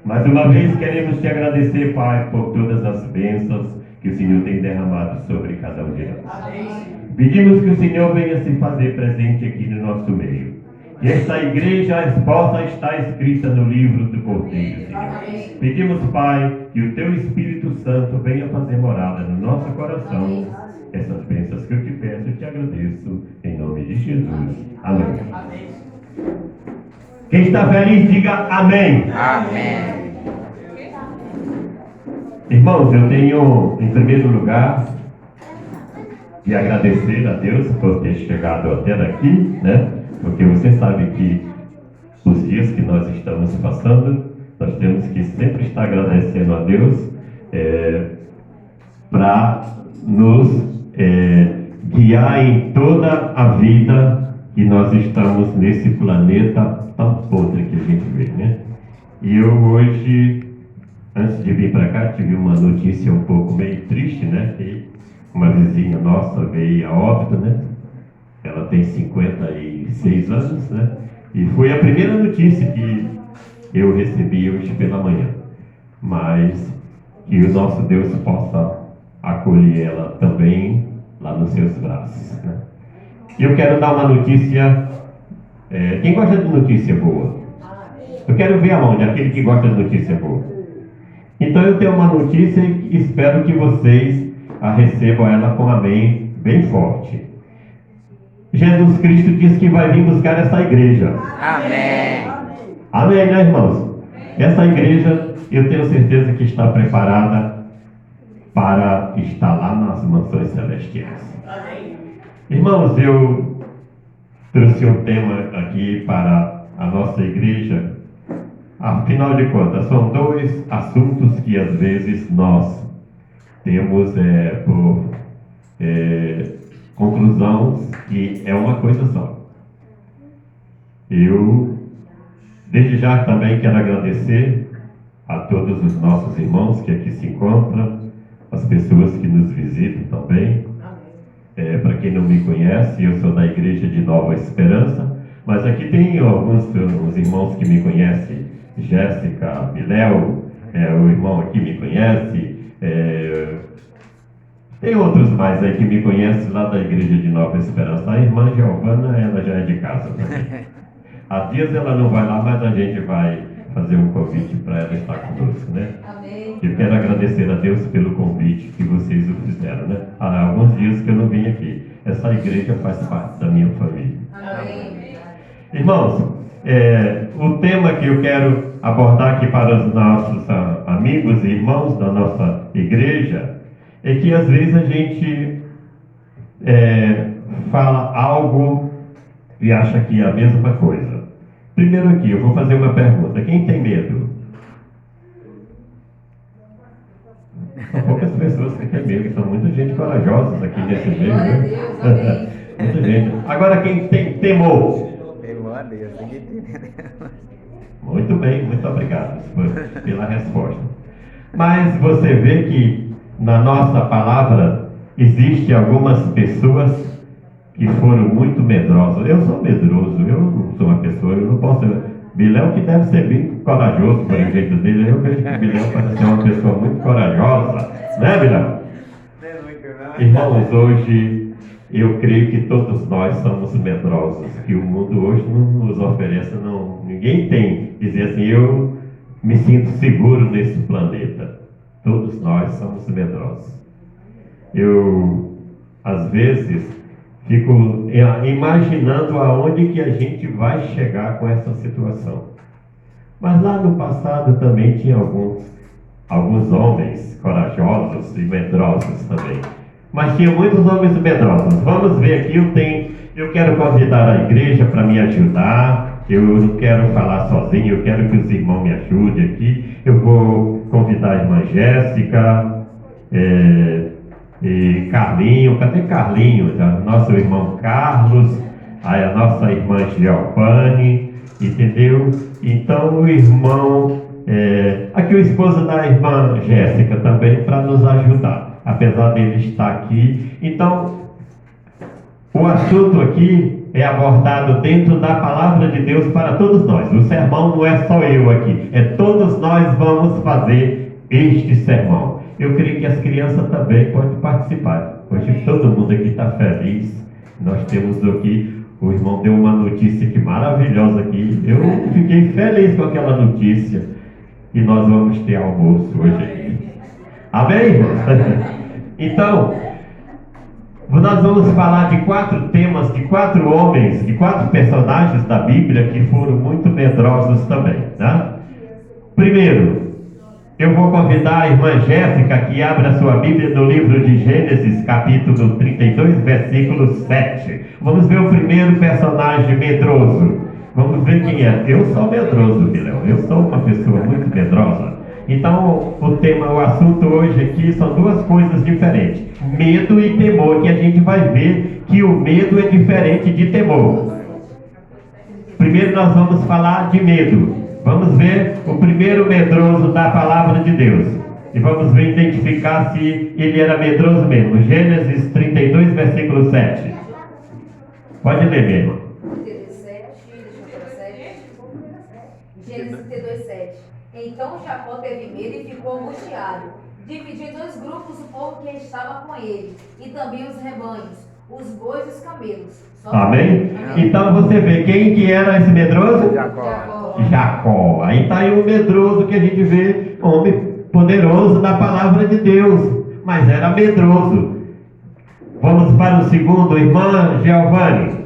Mais uma vez queremos te agradecer, Pai, por todas as bênçãos que o Senhor tem derramado sobre cada um de nós. Pedimos que o Senhor venha se fazer presente aqui no nosso meio. Que esta igreja possa estar escrita no livro do Cordeiro, Senhor. Pedimos, Pai, que o Teu Espírito Santo venha fazer morada no nosso coração. Essas bênçãos que eu te peço, eu te agradeço, em nome de Jesus. Amém. Quem está feliz, diga amém. Amém. Irmãos, eu tenho, em primeiro lugar, de agradecer a Deus por ter chegado até daqui, né? Porque você sabe que os dias que nós estamos passando, nós temos que sempre estar agradecendo a Deus para nos guiar em toda a vida que nós estamos nesse planeta tão podre que a gente vê, né? E eu hoje, antes de vir para cá, tive uma notícia um pouco meio triste, né? Que uma vizinha nossa veio a óbito, né? Ela tem 56 anos, né? E foi a primeira notícia que eu recebi hoje pela manhã. Mas que o nosso Deus possa acolher ela também lá nos seus braços, né? E eu quero dar uma notícia. Quem gosta de notícia boa? Eu quero ver a mão de aquele que gosta de notícia boa. Então eu tenho uma notícia e espero que vocês a recebam ela com amém bem forte. Jesus Cristo disse que vai vir buscar essa igreja. Amém. Amém, né, irmãos? Essa igreja, eu tenho certeza que está preparada para estar lá nas mansões celestiais. Irmãos, eu trouxe um tema aqui para a nossa igreja. Afinal de contas, são dois assuntos que às vezes nós temos por conclusão que é uma coisa só. Eu, desde já, também quero agradecer a todos os nossos irmãos que aqui se encontram, as pessoas que nos visitam também. Para quem não me conhece, eu sou da Igreja de Nova Esperança, mas aqui tem alguns irmãos que me conhecem. Jéssica, Biléu, o irmão aqui me conhece. Tem outros mais aí que me conhecem lá da Igreja de Nova Esperança. A irmã Giovana, ela já é de casa também. Há dias ela não vai lá, mas a gente vai fazer um convite para ela estar conosco, né? Amém. Eu quero agradecer a Deus pelo convite que vocês o fizeram, né? Há alguns dias que eu não vim aqui. Essa igreja faz parte da minha família. Amém. Irmãos, o tema que eu quero abordar aqui para os nossos amigos e irmãos da nossa igreja é que às vezes a gente fala algo e acha que é a mesma coisa. Primeiro aqui, eu vou fazer uma pergunta. Quem tem medo? São poucas pessoas que têm medo, são muita gente corajosa aqui nesse meio, Glória a né? Deus, amém. Muita gente. Agora, quem tem temor? Temor a Deus, ninguém tem. Muito bem, muito obrigado pela resposta. Mas você vê que na nossa palavra existe algumas pessoas que foram muito medrosas. Eu sou medroso, eu não sou uma pessoa, eu não posso. Biléu que deve ser bem corajoso pelo jeito dele. Eu vejo que Biléu parece ser uma pessoa muito corajosa, né, Biléu? Irmãos, hoje eu creio que todos nós somos medrosos, que o mundo hoje não nos oferece, ninguém tem dizer assim, eu me sinto seguro nesse planeta. Todos nós somos medrosos. Eu, às vezes, fico imaginando aonde que a gente vai chegar com essa situação. Mas lá no passado também tinha alguns homens corajosos e medrosos também. Mas tinha muitos homens medrosos. Vamos ver aqui, eu quero convidar a igreja para me ajudar. Eu não quero falar sozinho, eu quero que os irmãos me ajudem aqui. Eu vou convidar a irmã Jéssica, e Carlinho, cadê Carlinho? Nosso irmão Carlos, aí a nossa irmã Giovanni, entendeu? Então o irmão, aqui o esposo da irmã Jéssica também para nos ajudar, apesar dele estar aqui. Então, o assunto aqui é abordado dentro da palavra de Deus para todos nós. O sermão não é só eu aqui, é todos nós vamos fazer este sermão. Eu creio que as crianças também podem participar. Hoje todo mundo aqui está feliz. Nós temos aqui, o irmão deu uma notícia que maravilhosa aqui. Eu fiquei feliz com aquela notícia. E nós vamos ter almoço hoje aqui. Amém, irmãos? Então, nós vamos falar de 4 temas, de 4 homens, de 4 personagens da Bíblia que foram muito medrosos também, tá? Primeiro, eu vou convidar a irmã Jéssica que abra a sua Bíblia no livro de Gênesis, capítulo 32, versículo 7. Vamos ver o primeiro personagem medroso. Vamos ver quem é. Eu sou medroso, Bilhão. Eu sou uma pessoa muito medrosa. Então, o assunto hoje aqui são 2 coisas diferentes. Medo e temor, que a gente vai ver que o medo é diferente de temor. Primeiro nós vamos falar de medo. Vamos ver o primeiro medroso da palavra de Deus. E vamos ver, identificar se ele era medroso mesmo. Gênesis 32, versículo 7. Pode ler, minha irmã. Gênesis 32, 7. Então Jacó teve medo e ficou angustiado. Dividiu em 2 grupos o povo que estava com ele, e também os rebanhos, os bois e os camelos. Amém? Então você vê quem que era esse medroso? Jacó. Aí está aí o medroso que a gente vê, homem poderoso da palavra de Deus, mas era medroso. Vamos para o segundo, irmã Giovanni.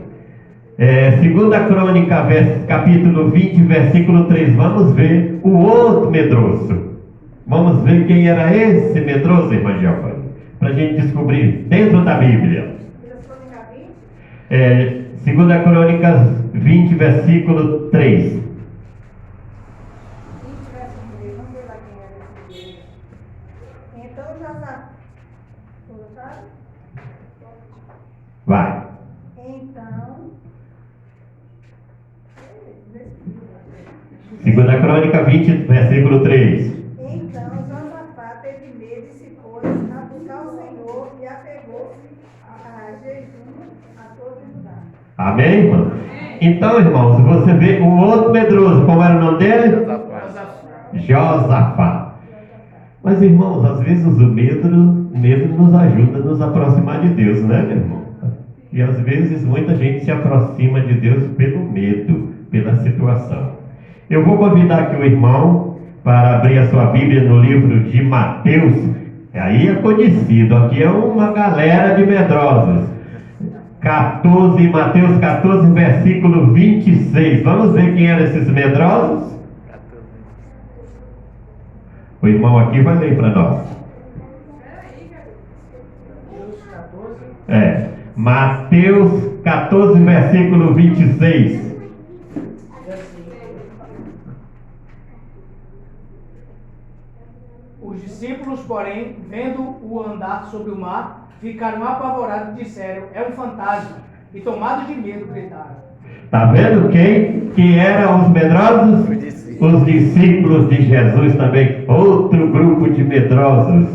2 Crônica, capítulo 20, versículo 3. Vamos ver o outro medroso. Vamos ver quem era esse medroso, irmã Giovanni, para a gente descobrir dentro da Bíblia. 2 Crônicas 20, versículo 3. Vamos ver lá quem era esse. Então Josafá. Vai. Então. 2 Crônica 20, versículo 3. Então Josafá teve medo e se pôs a buscar o Senhor e apegou-se a jejum a todo Judá. Amém, irmão? Então, irmãos, você vê o outro medroso, como era o nome dele? Josafá. Mas, irmãos, às vezes o medo nos ajuda a nos aproximar de Deus, né, meu irmão? E às vezes muita gente se aproxima de Deus pelo medo, pela situação. Eu vou convidar aqui o irmão para abrir a sua Bíblia no livro de Mateus. Aí é conhecido, aqui é uma galera de medrosos. Mateus 14, versículo 26. Vamos ver quem eram esses medrosos? O irmão aqui vai ler para nós. Mateus 14, versículo 26. Os discípulos, porém, vendo-o andar sobre o mar, ficaram apavorados e disseram: é um fantasma. E tomados de medo, gritaram. Está vendo quem eram os medrosos? Os discípulos de Jesus também. Outro grupo de medrosos.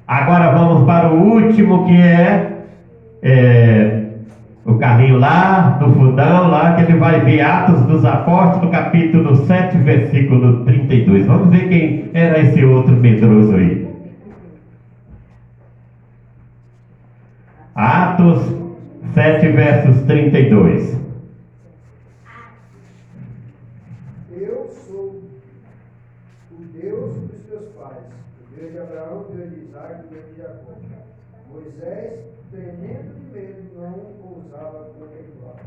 Agora vamos para o último, que é o carrinho lá, do fundão lá, que ele vai ver Atos dos Apóstolos, capítulo 7, versículo 32. Vamos ver quem era esse outro medroso aí. Atos 7, versos 32. Eu sou o Deus dos teus pais, o Deus de Abraão, o Deus de Isaac, o Deus de Jacó. Moisés, tremendo de medo, não ousava contemplar.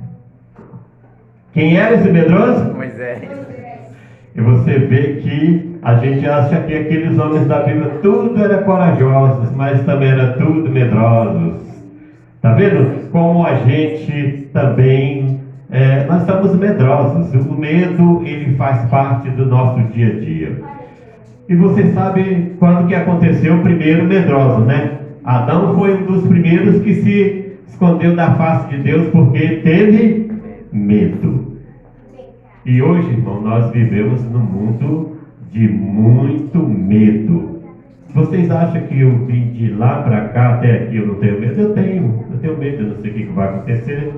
Quem era esse medroso? Moisés. E você vê que a gente acha que aqueles homens da Bíblia tudo era corajosos, mas também era tudo medrosos. Tá vendo? Como a gente também, nós somos medrosos. O medo, ele faz parte do nosso dia a dia. E você sabe quando que aconteceu o primeiro medroso, né? Adão foi um dos primeiros que se escondeu da face de Deus porque teve medo. E hoje, irmão, nós vivemos num mundo de muito medo. Vocês acham que eu vim de lá para cá até aqui eu não tenho medo? Eu tenho medo, eu não sei o que vai acontecer.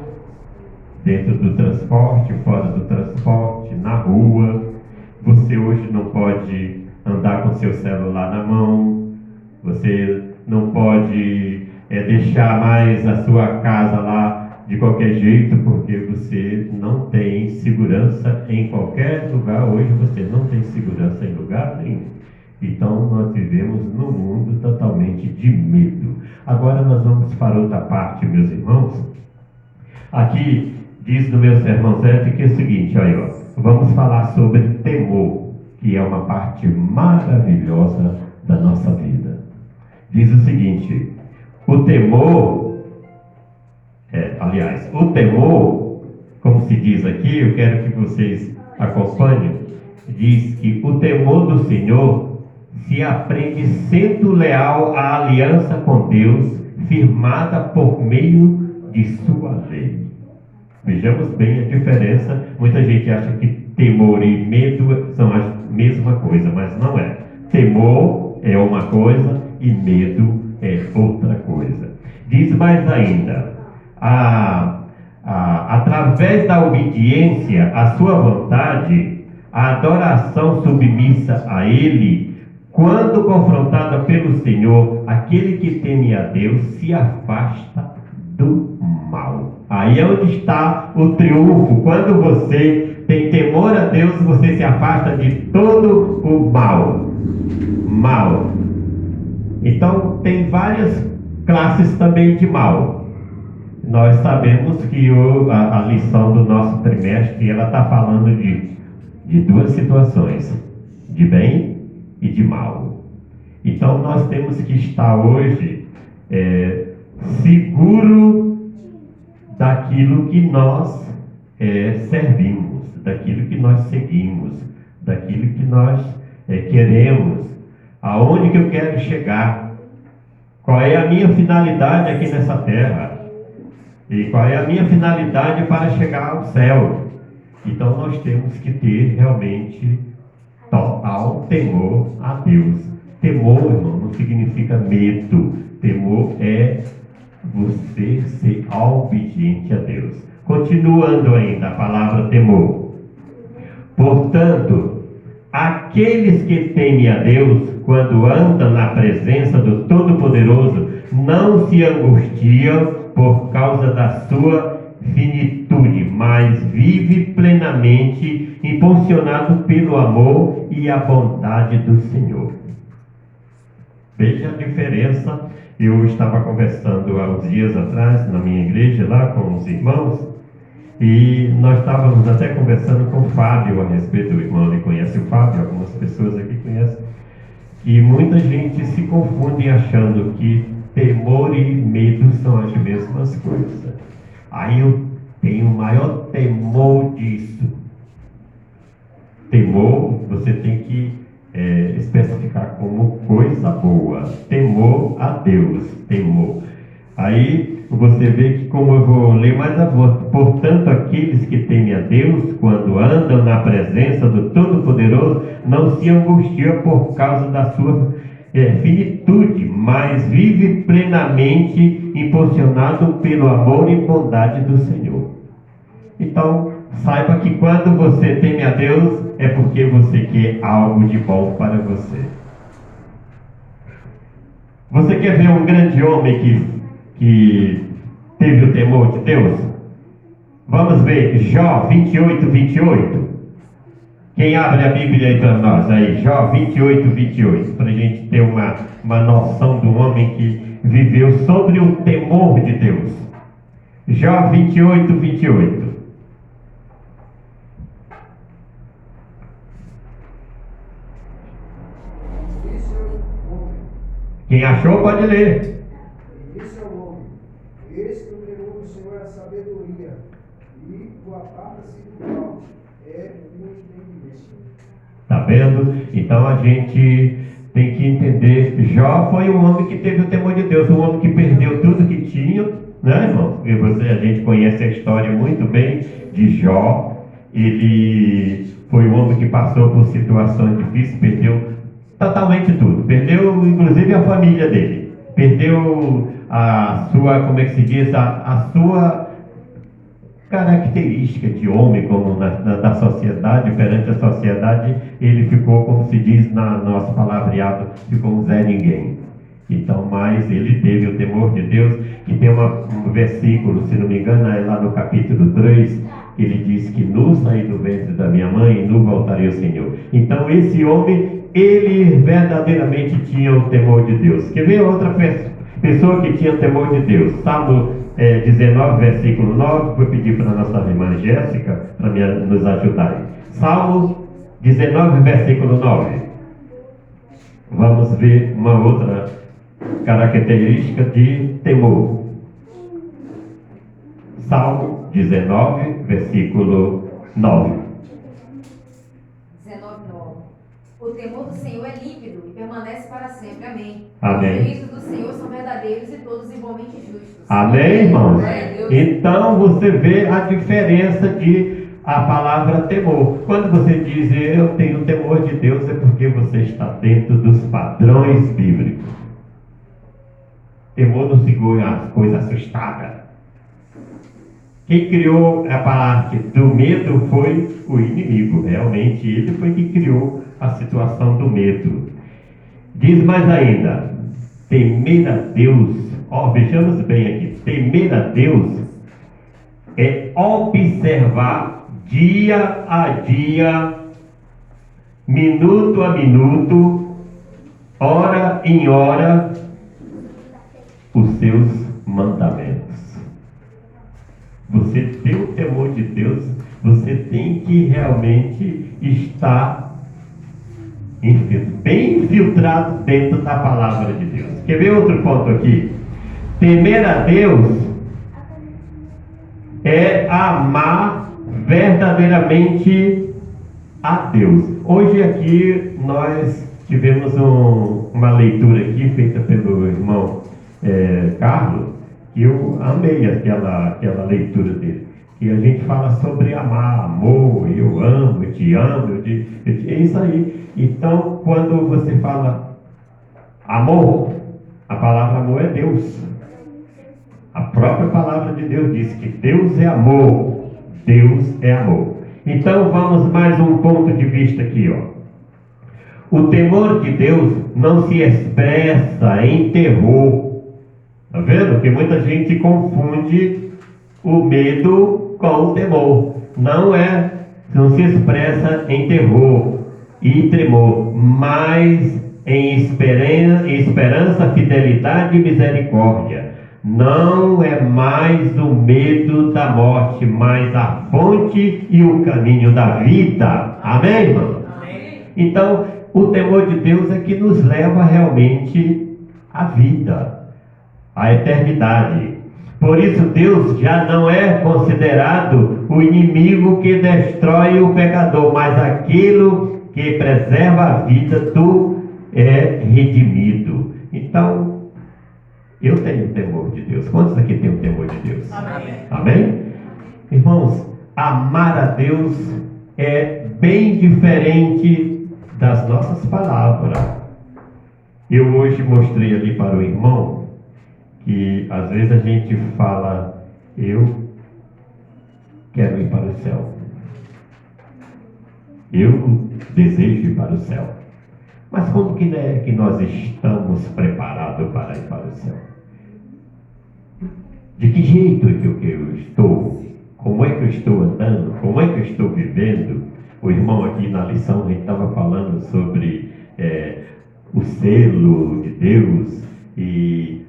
dentro do transporte, fora do transporte, na rua. Você hoje não pode andar com seu celular na mão, você não pode deixar mais a sua casa lá de qualquer jeito, porque você não tem segurança em qualquer lugar. Hoje você não tem segurança em lugar nenhum. Então nós vivemos num mundo totalmente de medo. Agora nós vamos para outra parte, meus irmãos. Aqui diz no meu sermão certo que é o seguinte, olha, ó, vamos falar sobre temor, que é uma parte maravilhosa da nossa vida. Diz o seguinte: o temor, o temor, como se diz aqui, eu quero que vocês acompanhem, diz que o temor do Senhor se aprende sendo leal à aliança com Deus, firmada por meio de sua lei. Vejamos bem a diferença. Muita gente acha que temor e medo são a mesma coisa, mas não é. Temor é uma coisa e medo é outra coisa. Diz mais ainda, através da obediência à sua vontade, a adoração submissa a Ele, quando confrontada pelo Senhor, aquele que teme a Deus se afasta do mal. Aí é onde está o triunfo. Quando você tem temor a Deus, você se afasta de todo o mal. Então tem várias classes também de mal. Nós sabemos que a lição do nosso trimestre, ela está falando de duas situações, de bem e de mal. Então nós temos que estar hoje seguro daquilo que nós servimos, daquilo que nós seguimos, daquilo que nós queremos, aonde que eu quero chegar, qual é a minha finalidade aqui nessa terra, e qual é a minha finalidade para chegar ao céu. Então nós temos que ter realmente total temor a Deus. Temor, irmão, não significa medo. Temor é você ser obediente a Deus. Continuando ainda a palavra temor. Portanto, aqueles que temem a Deus, quando andam na presença do Todo-Poderoso, não se angustiam por causa da sua finitude, mas vive plenamente impulsionado pelo amor e a bondade do Senhor. Veja a diferença. Eu estava conversando há uns dias atrás na minha igreja lá com os irmãos, e nós estávamos até conversando com o Fábio a respeito. O irmão ali conhece o Fábio, algumas pessoas aqui conhecem, e muita gente se confunde achando que temor e medo são as mesmas coisas. Aí eu tenho o maior temor disso. Temor, você tem que especificar como coisa boa. Temor a Deus, temor. Aí você vê que, como eu vou ler mais a voz, portanto, aqueles que temem a Deus, quando andam na presença do Todo-Poderoso, não se angustiam por causa da sua finitude, mas vive plenamente impulsionado pelo amor e bondade do Senhor. Então, saiba que quando você teme a Deus, é porque você quer algo de bom para você. Você quer ver um grande homem que teve o temor de Deus? Vamos ver Jó 28, 28. Quem abre a Bíblia aí para nós? Aí, Jó 28, 28. Para a gente ter uma noção do homem que viveu sobre o temor de Deus. Jó 28, 28. Quem achou pode ler. E disse ao homem: eis que o temor do Senhor é a sabedoria, e o aparta-se do mal é o entendimento. Tá vendo? Então a gente tem que entender. Jó foi um homem que teve o temor de Deus, um homem que perdeu tudo que tinha, né, irmão? E a gente conhece a história muito bem de Jó. Ele foi um homem que passou por situações difíceis, perdeu totalmente tudo, perdeu inclusive a família dele, perdeu a sua, como é que se diz, a sua característica de homem, como da sociedade, perante a sociedade, ele ficou, como se diz na nosso palavreado, ficou um Zé Ninguém. Então, mas ele teve o temor de Deus, e tem um versículo, se não me engano, é lá no capítulo 3, ele diz que nu saí do ventre da minha mãe e nu voltarei ao Senhor. Então, esse homem, ele verdadeiramente tinha o temor de Deus. Quer ver outra pessoa que tinha temor de Deus? Salmo 19, versículo 9, vou pedir para a nossa irmã Jéssica, para nos ajudar aí. Salmo 19, versículo 9. Vamos ver uma outra característica de temor. Salmo 19, versículo 9. 19:9. O temor do Senhor é límpido e permanece para sempre. Amém. Amém. Os juízos do Senhor são verdadeiros e todos igualmente justos. Amém, irmãos? Glória a Deus. Então você vê a diferença de a palavra temor. Quando você diz eu tenho temor de Deus, é porque você está dentro dos padrões bíblicos. Temor não segura as coisas assustadas. Quem criou a parte do medo foi o inimigo. Realmente ele foi que criou a situação do medo. Diz mais ainda, temer a Deus, vejamos bem aqui, temer a Deus é observar dia a dia, minuto a minuto, hora em hora, os seus mandamentos. Você tem o temor de Deus, você tem que realmente estar bem infiltrado dentro da palavra de Deus. Quer ver outro ponto aqui? Temer a Deus é amar verdadeiramente a Deus. Hoje aqui nós tivemos uma leitura aqui feita pelo irmão Carlos, que eu amei aquela leitura dele, que a gente fala sobre amar, amor, eu amo, eu te amo, é isso aí. Então, quando você fala amor, a palavra amor é Deus. A própria palavra de Deus diz que Deus é amor, Deus é amor. Então, vamos mais um ponto de vista aqui, ó. O temor de Deus não se expressa em terror. Está vendo? Porque muita gente confunde o medo com o temor. Não se expressa em terror e tremor, mas em esperança, fidelidade e misericórdia. Não é mais o medo da morte, mas a fonte e o caminho da vida. Amém, irmão? Amém. Então, o temor de Deus é que nos leva realmente à vida, à eternidade. Por isso Deus já não é considerado o inimigo que destrói o pecador, mas aquilo que preserva a vida do redimido. Então, eu tenho temor de Deus. Quantos aqui têm o temor de Deus? Amém. Amém? Irmãos, amar a Deus é bem diferente das nossas palavras. Eu hoje mostrei ali para o irmão que às vezes a gente fala, eu quero ir para o céu. Eu desejo ir para o céu. Mas como que nós estamos preparados para ir para o céu? De que jeito é que eu estou? Como é que eu estou andando? Como é que eu estou vivendo? O irmão aqui na lição, a gente estava falando sobre o selo de Deus e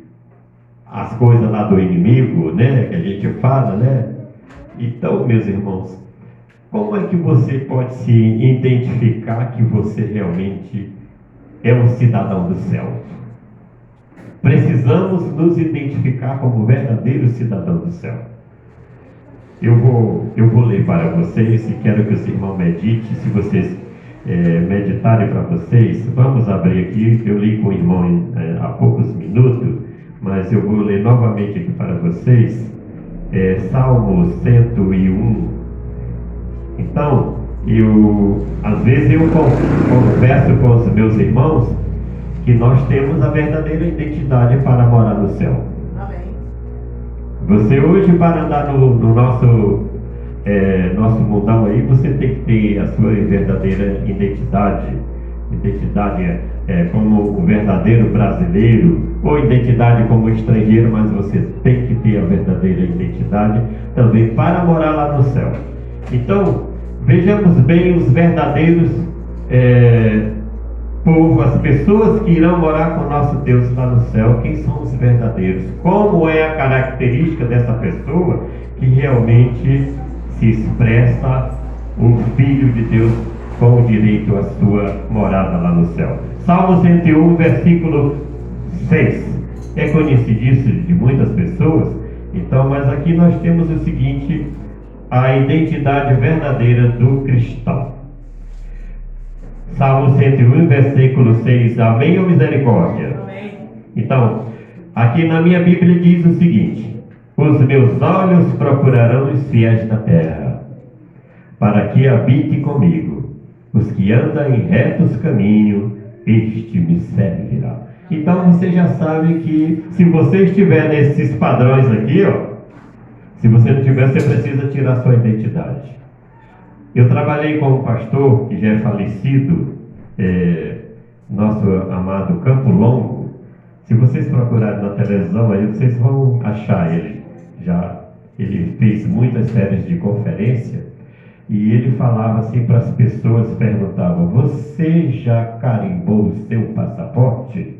as coisas lá do inimigo, né? Que a gente fala, né? Então, meus irmãos, como é que você pode se identificar que você realmente é um cidadão do céu? Precisamos nos identificar como verdadeiros cidadãos do céu. Eu vou ler para vocês e quero que os irmãos meditem. Se vocês meditarem para vocês, vamos abrir aqui. Eu li com o irmão há poucos minutos, mas eu vou ler novamente aqui para vocês. Salmo 101. Então, às vezes eu converso com os meus irmãos que nós temos a verdadeira identidade para morar no céu. Amém. Você hoje, para andar no nosso nosso mundão aí, você tem que ter a sua verdadeira identidade. Identidade como o verdadeiro brasileiro, ou identidade como estrangeiro, mas você tem que ter a verdadeira identidade também para morar lá no céu. Então, vejamos bem os verdadeiros povo, as pessoas que irão morar com o nosso Deus lá no céu. Quem são os verdadeiros? Como é a característica dessa pessoa que realmente se expressa o Filho de Deus com o direito à sua morada lá no céu? Salmo 101, versículo 6. É conhecidíssimo de muitas pessoas. Então, mas aqui nós temos o seguinte: a identidade verdadeira do cristão. Salmo 101, versículo 6. Amém ou misericórdia? Amém. Então, aqui na minha Bíblia diz o seguinte: os meus olhos procurarão os fiéis da terra, para que habite comigo. Os que andam em retos caminhos, este me servirá. Então você já sabe que se você estiver nesses padrões aqui, se você não tiver, você precisa tirar sua identidade. Eu trabalhei com um pastor que já é falecido, nosso amado Campo Longo. Se vocês procurarem na televisão aí, vocês vão achar ele. Ele fez muitas séries de conferência. E ele falava assim para as pessoas, perguntavam: você já carimbou o seu passaporte?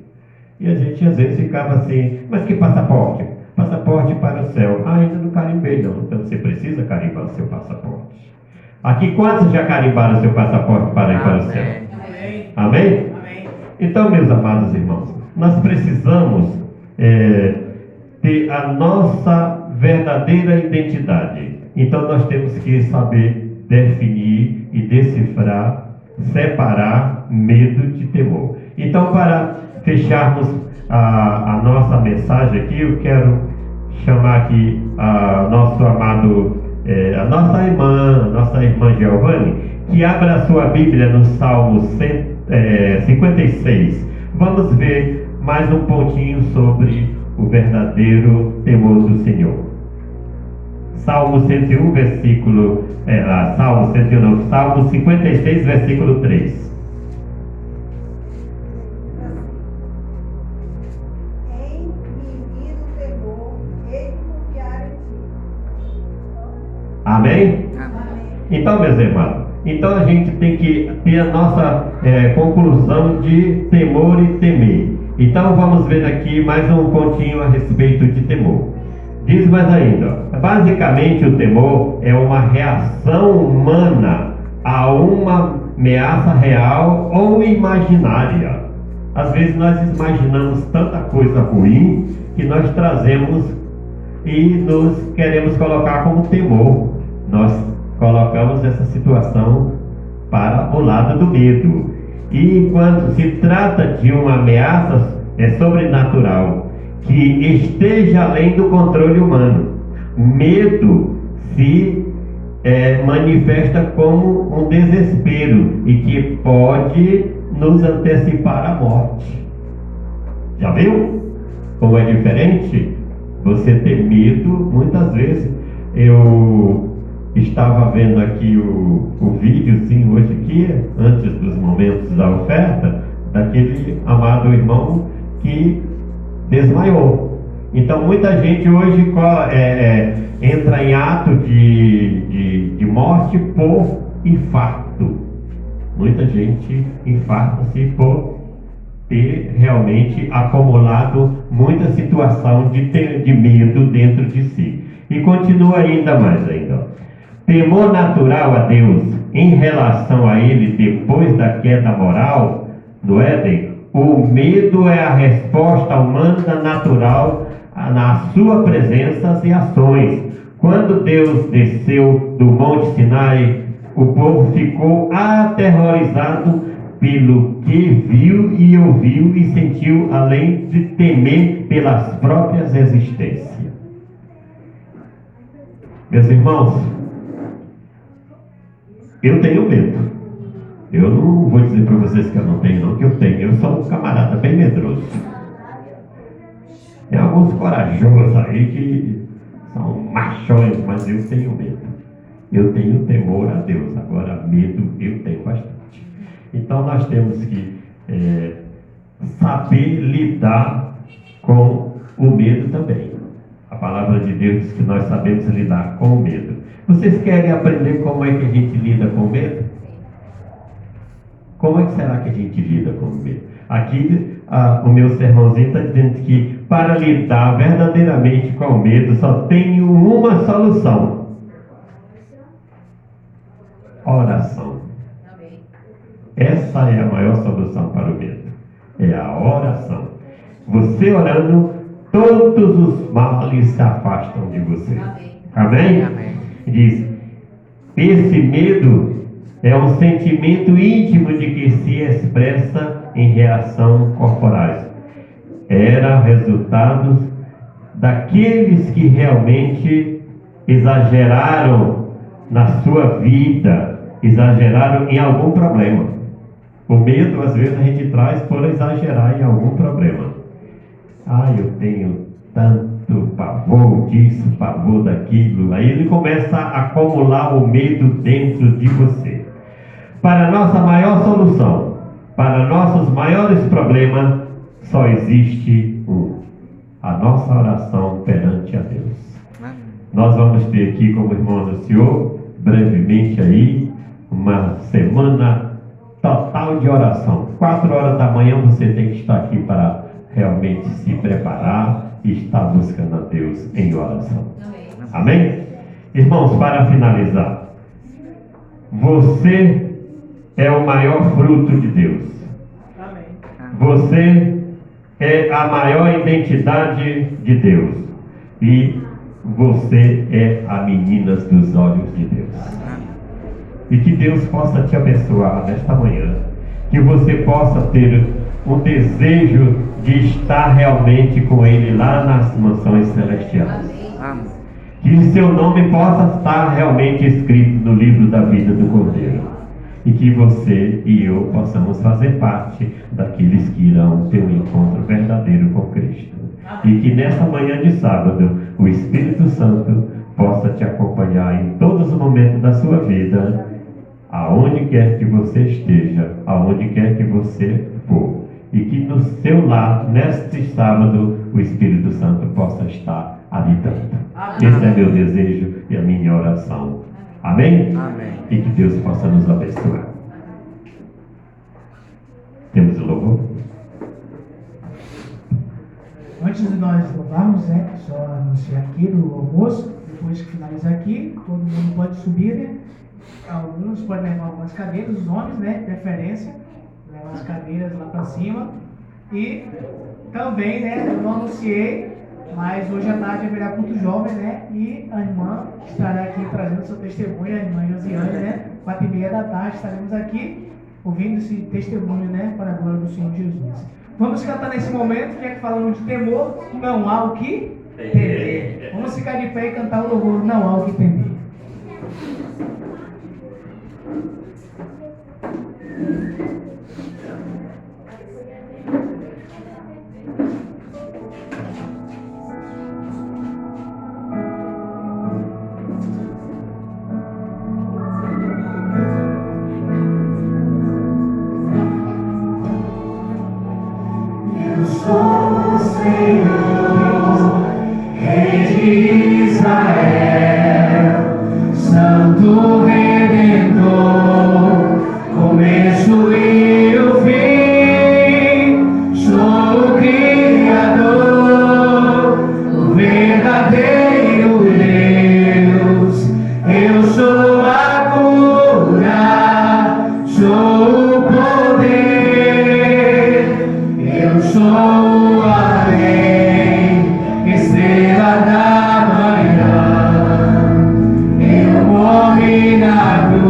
E a gente às vezes ficava assim: mas que passaporte? Passaporte para o céu. Ainda não carimbei não. Então você precisa carimbar o seu passaporte. Aqui quantos já carimbaram o seu passaporte para ir para o céu? Amém. Amém? Amém. Então, meus amados irmãos, nós precisamos ter a nossa verdadeira identidade. Então nós temos que saber definir e decifrar, separar medo de temor. Então, para fecharmos a nossa mensagem aqui, eu quero chamar aqui a nosso amado, a nossa irmã Giovanni, que abra a sua Bíblia no Salmo 56. Vamos ver mais um pontinho sobre o verdadeiro temor do Senhor. Salmo 101, Salmo 56, versículo 3. Em menino temor, hei de confiar em ti. Amém? Amém. Então, meus irmãos, então a gente tem que ter a nossa conclusão de temor e temer. Então vamos ver aqui mais um pontinho a respeito de temor. Diz mais ainda: basicamente o temor é uma reação humana a uma ameaça real ou imaginária. Às vezes nós imaginamos tanta coisa ruim que nós trazemos e nos queremos colocar como temor. Nós colocamos essa situação para o lado do medo. E quando se trata de uma ameaça sobrenatural, que esteja além do controle humano, medo se manifesta como um desespero e que pode nos antecipar a morte. Já viu como é diferente? Você ter medo, muitas vezes. Eu estava vendo aqui o videozinho hoje aqui, antes dos momentos da oferta, daquele amado irmão que desmaiou. Então muita gente hoje entra em ato de morte por infarto. Muita gente infarta-se por ter realmente acumulado muita situação de medo dentro de si. E continua ainda mais ainda. Temor natural a Deus em relação a Ele depois da queda moral no Éden. O medo é a resposta humana natural na sua presença e ações. Quando Deus desceu do Monte Sinai, o povo ficou aterrorizado pelo que viu e ouviu e sentiu, além de temer pelas próprias existências. Meus irmãos, eu tenho medo. Eu não vou dizer para vocês que eu não tenho, não, que eu tenho. Eu sou um camarada bem medroso. Tem alguns corajosos aí que são machões, mas eu tenho medo. Eu tenho temor a Deus, agora medo eu tenho bastante. Então nós temos que saber lidar com o medo também. A palavra de Deus diz que nós sabemos lidar com o medo. Vocês querem aprender como é que a gente lida com o medo? Como é que será que a gente lida com o medo? Aqui o meu sermãozinho está dizendo que para lidar verdadeiramente com o medo só tem uma solução: oração. Essa é a maior solução para o medo. É a oração. Você orando, todos os males se afastam de você. Amém? Amém. Diz, esse medo é um sentimento íntimo de que se expressa em reação corporais. Era resultado daqueles que realmente exageraram na sua vida, exageraram em algum problema. O medo, às vezes, a gente traz por exagerar em algum problema. Eu tenho tanto pavor disso, pavor daquilo. Aí ele começa a acumular o medo dentro de você. Para nossa maior solução, para nossos maiores problemas, só existe a nossa oração perante a Deus. Nós vamos ter aqui, como o irmão anunciou, brevemente aí, uma semana total de oração. 4 horas da manhã você tem que estar aqui para realmente se preparar e estar buscando a Deus em oração. Amém? Irmãos, para finalizar, você é o maior fruto de Deus. Amém. Você é a maior identidade de Deus. E você é a menina dos olhos de Deus. E que Deus possa te abençoar nesta manhã. Que você possa ter um desejo de estar realmente com Ele lá nas mansões celestiais. Amém. Que seu nome possa estar realmente escrito no livro da vida do Cordeiro. E que você e eu possamos fazer parte daqueles que irão ter um encontro verdadeiro com Cristo. E que nesta manhã de sábado, o Espírito Santo possa te acompanhar em todos os momentos da sua vida, aonde quer que você esteja, aonde quer que você for. E que no seu lar, neste sábado, o Espírito Santo possa estar habitando. Esse é meu desejo e a minha oração. Amém? Amém. E que Deus possa nos abençoar. Temos o louvor? Antes de nós louvarmos, só anunciar aqui no almoço, depois que finalizar aqui, todo mundo pode subir, Alguns podem levar algumas cadeiras, os homens, preferência, levar as cadeiras lá para cima. E também, eu não anunciei, mas hoje à tarde haverá culto jovem, e a irmã estará aqui trazendo seu testemunho, a irmã Josiane, 4h30 da tarde estaremos aqui ouvindo esse testemunho, para a glória do Senhor Jesus. Vamos cantar nesse momento, já que falamos de temor, não há o que temer. Vamos ficar de pé e cantar o louvor, não há o que temer. Estrela da manhã, eu morri na cruz.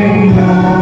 Senhor.